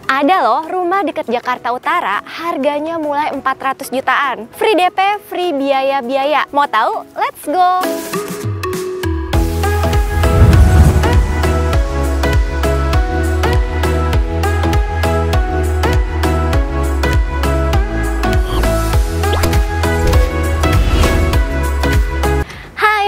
Ada loh rumah deket Jakarta Utara, harganya mulai 400 jutaan. Free DP, free biaya-biaya. Mau tahu? Let's go!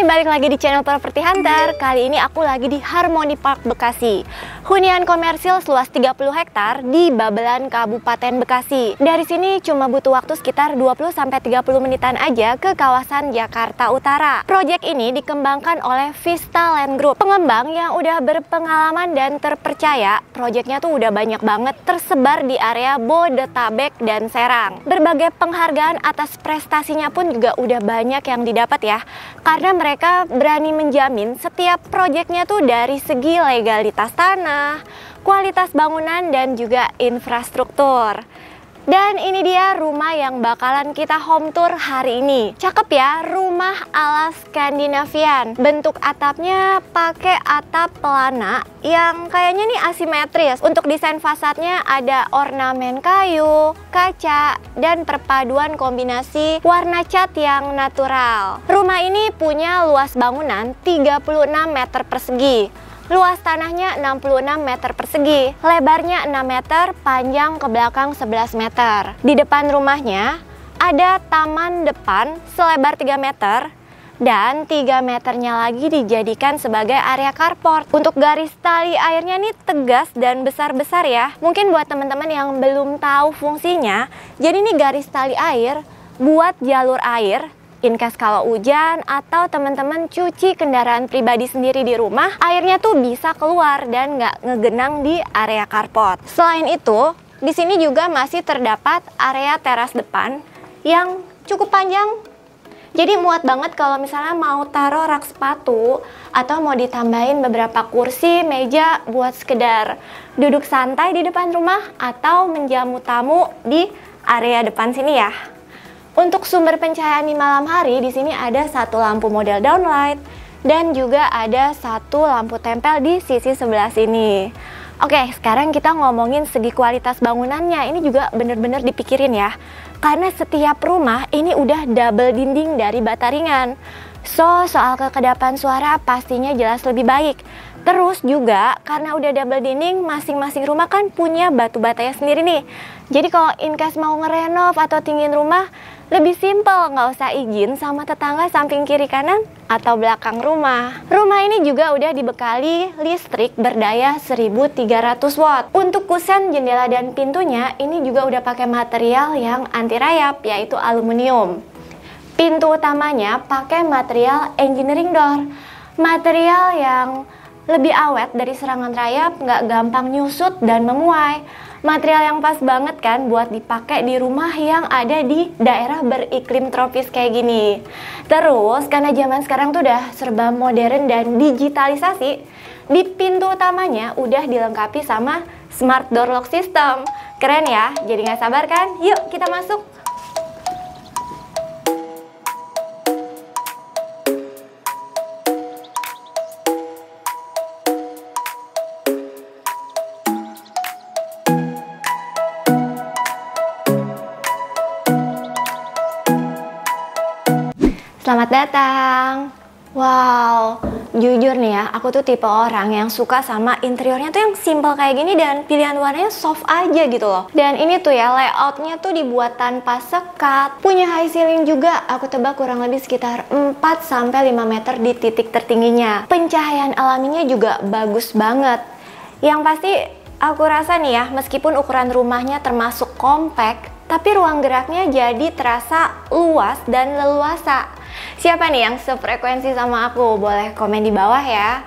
Balik lagi di channel Property Hunter. Kali ini aku lagi di Harmony Park Bekasi, hunian komersil seluas 30 hektar di Babelan, Kabupaten Bekasi. Dari sini cuma butuh waktu sekitar 20-30 menitan aja ke kawasan Jakarta Utara. Proyek ini dikembangkan oleh Vista Land Group, pengembang yang udah berpengalaman dan terpercaya. Proyeknya tuh udah banyak banget tersebar di area Bodetabek dan Serang. Berbagai penghargaan atas prestasinya pun juga udah banyak yang didapat ya, karena mereka berani menjamin setiap proyeknya tuh dari segi legalitas tanah, kualitas bangunan, dan juga infrastruktur. Dan ini dia rumah yang bakalan kita home tour hari ini. Cakep ya, rumah ala Skandinavian. Bentuk atapnya pakai atap pelana yang kayaknya nih asimetris. Untuk desain fasadnya ada ornamen kayu, kaca, dan perpaduan kombinasi warna cat yang natural. Rumah ini punya luas bangunan 36 meter persegi. Luas tanahnya 66 meter persegi, lebarnya 6 meter, panjang ke belakang 11 meter. Di depan rumahnya ada taman depan selebar 3 meter dan 3 meternya lagi dijadikan sebagai area carport. Untuk garis tali airnya nih tegas dan besar-besar ya. Mungkin buat teman-teman yang belum tahu fungsinya, jadi nih garis tali air buat jalur air. In case kalau hujan atau teman-teman cuci kendaraan pribadi sendiri di rumah, airnya tuh bisa keluar dan nggak ngegenang di area carport. Selain itu, di sini juga masih terdapat area teras depan yang cukup panjang. Jadi muat banget kalau misalnya mau taruh rak sepatu atau mau ditambahin beberapa kursi, meja buat sekedar duduk santai di depan rumah atau menjamu tamu di area depan sini ya. Untuk sumber pencahayaan di malam hari, di sini ada satu lampu model downlight dan juga ada satu lampu tempel di sisi sebelah sini. Oke, sekarang kita ngomongin segi kualitas bangunannya. Ini juga bener-bener dipikirin ya, karena setiap rumah ini udah double dinding dari bata ringan. So, soal kekedapan suara pastinya jelas lebih baik. Terus juga karena udah double dinding, masing-masing rumah kan punya batu batanya sendiri nih. Jadi kalau in case mau ngerenov atau tinggiin rumah, lebih simpel, nggak usah izin sama tetangga samping kiri kanan atau belakang rumah. Rumah ini juga udah dibekali listrik berdaya 1300 watt. Untuk kusen, jendela, dan pintunya ini juga udah pakai material yang anti rayap, yaitu aluminium. Pintu utamanya pakai material engineering door, material yang lebih awet dari serangan rayap, nggak gampang nyusut dan memuai. Material yang pas banget kan buat dipakai di rumah yang ada di daerah beriklim tropis kayak gini. Terus karena zaman sekarang tuh udah serba modern dan digitalisasi, di pintu utamanya udah dilengkapi sama smart door lock system. Keren ya, jadi nggak sabar kan? Yuk kita masuk. Selamat datang. Wow, jujur nih ya, aku tuh tipe orang yang suka sama interiornya tuh yang simple kayak gini dan pilihan warnanya soft aja gitu loh. Dan ini tuh ya, layoutnya tuh dibuat tanpa sekat, punya high ceiling juga. Aku tebak kurang lebih sekitar 4-5 meter di titik tertingginya. Pencahayaan alaminya juga bagus banget. Yang pasti aku rasa nih ya, meskipun ukuran rumahnya termasuk compact, tapi ruang geraknya jadi terasa luas dan leluasa. Siapa nih yang sefrekuensi sama aku? Boleh komen di bawah ya.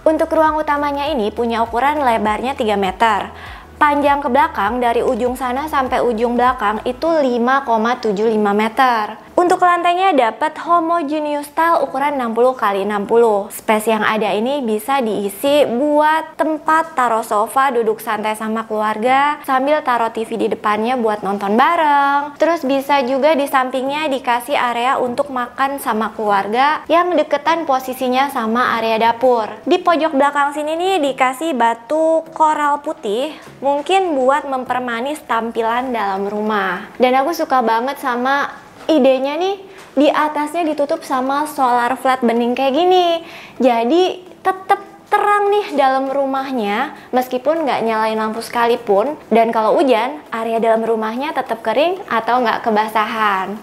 Untuk ruang utamanya ini punya ukuran lebarnya 3 meter. Panjang ke belakang dari ujung sana sampai ujung belakang itu 5,75 meter. Untuk lantainya dapat homogeneous tile ukuran 60 x 60. Space yang ada ini bisa diisi buat tempat taruh sofa, duduk santai sama keluarga, sambil taruh TV di depannya buat nonton bareng. Terus bisa juga di sampingnya dikasih area untuk makan sama keluarga yang deketan posisinya sama area dapur. Di pojok belakang sini nih dikasih batu koral putih, mungkin buat mempermanis tampilan dalam rumah. Dan aku suka banget sama idenya nih, di atasnya ditutup sama solar flat bening kayak gini. Jadi tetap terang nih dalam rumahnya meskipun nggak nyalain lampu sekalipun. Dan kalau hujan, area dalam rumahnya tetap kering atau nggak kebasahan.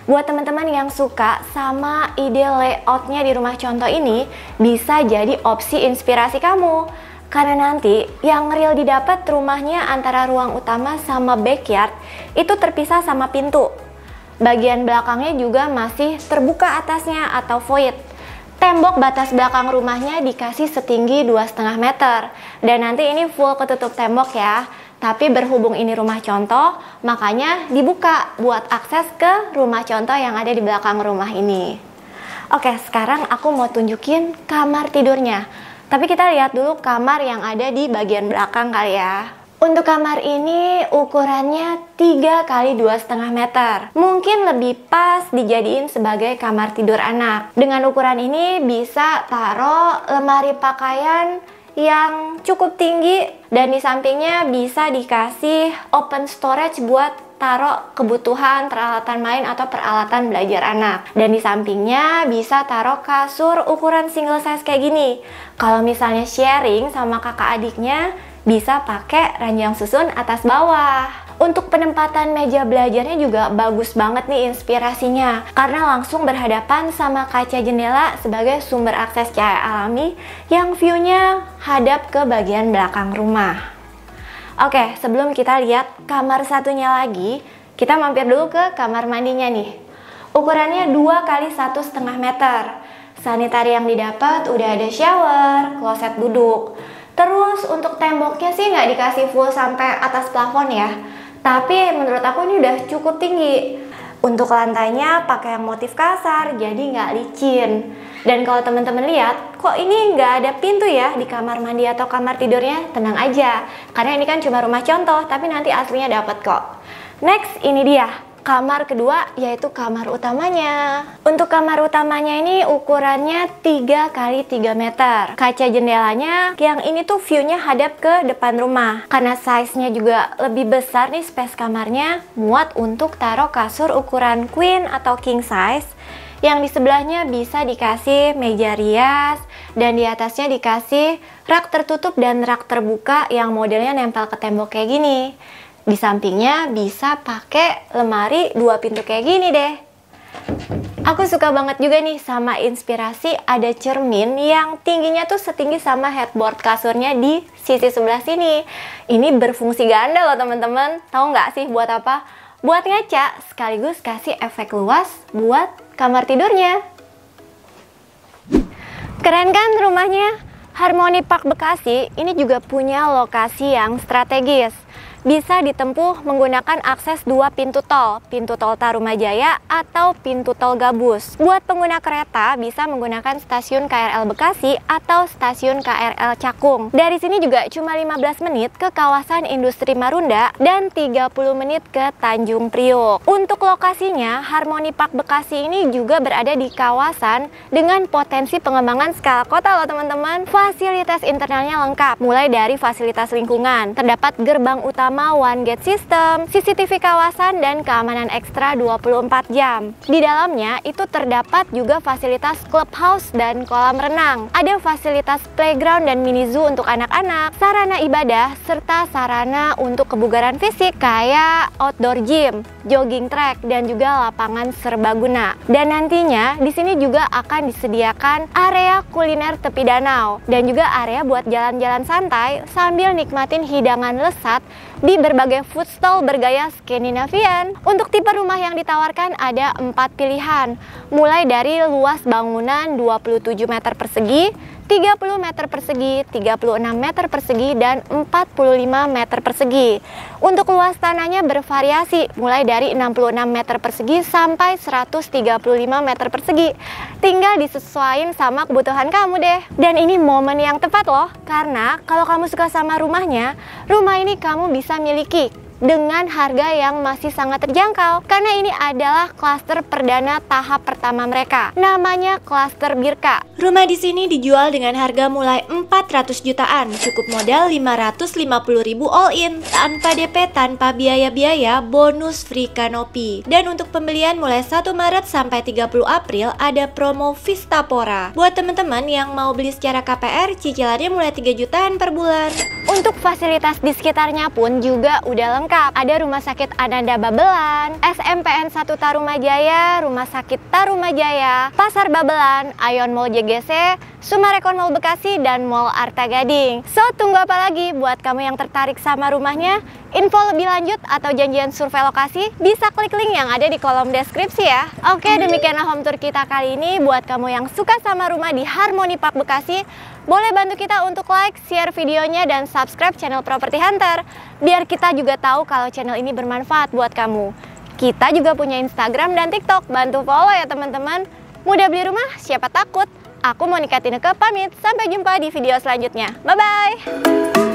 Buat teman-teman yang suka sama ide layoutnya di rumah contoh ini, bisa jadi opsi inspirasi kamu. Karena nanti yang real didapat rumahnya antara ruang utama sama backyard itu terpisah sama pintu. Bagian belakangnya juga masih terbuka atasnya atau void. Tembok batas belakang rumahnya dikasih setinggi 2,5 meter. Dan nanti ini full ketutup tembok ya. Tapi berhubung ini rumah contoh, makanya dibuka buat akses ke rumah contoh yang ada di belakang rumah ini. Oke, sekarang aku mau tunjukin kamar tidurnya. Tapi kita lihat dulu kamar yang ada di bagian belakang kali ya. Untuk kamar ini ukurannya 3 x 2,5 meter. Mungkin lebih pas dijadiin sebagai kamar tidur anak. Dengan ukuran ini bisa taruh lemari pakaian yang cukup tinggi. Dan di sampingnya bisa dikasih open storage buat taruh kebutuhan peralatan main atau peralatan belajar anak. Dan di sampingnya bisa taruh kasur ukuran single size kayak gini. Kalau misalnya sharing sama kakak adiknya, bisa pakai ranjang susun atas bawah. Untuk penempatan meja belajarnya juga bagus banget nih inspirasinya, karena langsung berhadapan sama kaca jendela sebagai sumber akses cahaya alami yang view-nya hadap ke bagian belakang rumah. Oke, sebelum kita lihat kamar satunya lagi, kita mampir dulu ke kamar mandinya nih. Ukurannya 2 x 1,5 meter. Sanitari yang didapat udah ada shower, kloset duduk. Terus untuk temboknya sih nggak dikasih full sampai atas plafon ya. Tapi menurut aku ini udah cukup tinggi. Untuk lantainya pakai yang motif kasar, jadi nggak licin. Dan kalau teman-teman lihat, kok ini nggak ada pintu ya di kamar mandi atau kamar tidurnya? Tenang aja, karena ini kan cuma rumah contoh, tapi nanti aslinya dapat kok. Next, ini dia. Kamar kedua yaitu kamar utamanya. Untuk kamar utamanya ini ukurannya 3 x 3 meter. Kaca jendelanya yang ini tuh view-nya hadap ke depan rumah. Karena size-nya juga lebih besar nih space kamarnya, muat untuk taruh kasur ukuran queen atau king size. Yang di sebelahnya bisa dikasih meja rias dan di atasnya dikasih rak tertutup dan rak terbuka yang modelnya nempel ke tembok kayak gini. Di sampingnya bisa pakai lemari 2 pintu kayak gini deh. Aku suka banget juga nih sama inspirasi ada cermin yang tingginya tuh setinggi sama headboard kasurnya di sisi sebelah sini. Ini berfungsi ganda loh teman-teman. Tahu nggak sih buat apa? Buat ngaca sekaligus kasih efek luas buat kamar tidurnya. Keren kan rumahnya? Harmony Park Bekasi ini juga punya lokasi yang strategis. Bisa ditempuh menggunakan akses 2 pintu tol Tarumajaya atau pintu tol Gabus. Buat pengguna kereta bisa menggunakan stasiun KRL Bekasi atau stasiun KRL Cakung. Dari sini juga cuma 15 menit ke kawasan industri Marunda dan 30 menit ke Tanjung Priok. Untuk lokasinya, Harmony Park Bekasi ini juga berada di kawasan dengan potensi pengembangan skala kota loh teman-teman. Fasilitas internalnya lengkap, mulai dari fasilitas lingkungan. Terdapat gerbang utama One Gate System, CCTV kawasan, dan keamanan ekstra 24 jam. Di dalamnya itu terdapat juga fasilitas clubhouse dan kolam renang. Ada fasilitas playground dan mini zoo untuk anak-anak, sarana ibadah, serta sarana untuk kebugaran fisik kayak outdoor gym, jogging track, dan juga lapangan serbaguna. Dan nantinya di sini juga akan disediakan area kuliner tepi danau dan juga area buat jalan-jalan santai sambil nikmatin hidangan lesat di berbagai food stall bergaya Skandinavian. Untuk tipe rumah yang ditawarkan ada 4 pilihan, mulai dari luas bangunan 27 meter persegi, 30 meter persegi, 36 meter persegi, dan 45 meter persegi. Untuk luas tanahnya bervariasi, mulai dari 66 meter persegi sampai 135 meter persegi. Tinggal disesuaikan sama kebutuhan kamu deh. Dan ini momen yang tepat loh, karena kalau kamu suka sama rumahnya, rumah ini kamu bisa miliki dengan harga yang masih sangat terjangkau, karena ini adalah klaster perdana tahap pertama mereka. Namanya klaster Birka. Rumah di sini dijual dengan harga mulai 400 jutaan, cukup modal 550.000 all in, tanpa DP, tanpa biaya-biaya, bonus free kanopi. Dan untuk pembelian mulai 1 Maret sampai 30 April ada promo Vistapora. Buat teman-teman yang mau beli secara KPR, cicilannya mulai 3 jutaan per bulan. Untuk fasilitas di sekitarnya pun juga udah lengkap. Ada Rumah Sakit Ananda Babelan, SMPN 1 Tarumajaya, Rumah Sakit Tarumajaya, Pasar Babelan, Ion Mall JGC, Sumarekon Mall Bekasi, dan Mall Arta Gading. So, tunggu apa lagi? Buat kamu yang tertarik sama rumahnya, info lebih lanjut atau janjian survei lokasi, bisa klik link yang ada di kolom deskripsi ya. Oke, demikianlah home tour kita kali ini. Buat kamu yang suka sama rumah di Harmony Park Bekasi, boleh bantu kita untuk like, share videonya, dan subscribe channel Property Hunter, biar kita juga tahu kalau channel ini bermanfaat buat kamu. Kita juga punya Instagram dan TikTok, bantu follow ya teman-teman. Mudah beli rumah, siapa takut? Aku Monica Tineke pamit, sampai jumpa di video selanjutnya. Bye-bye!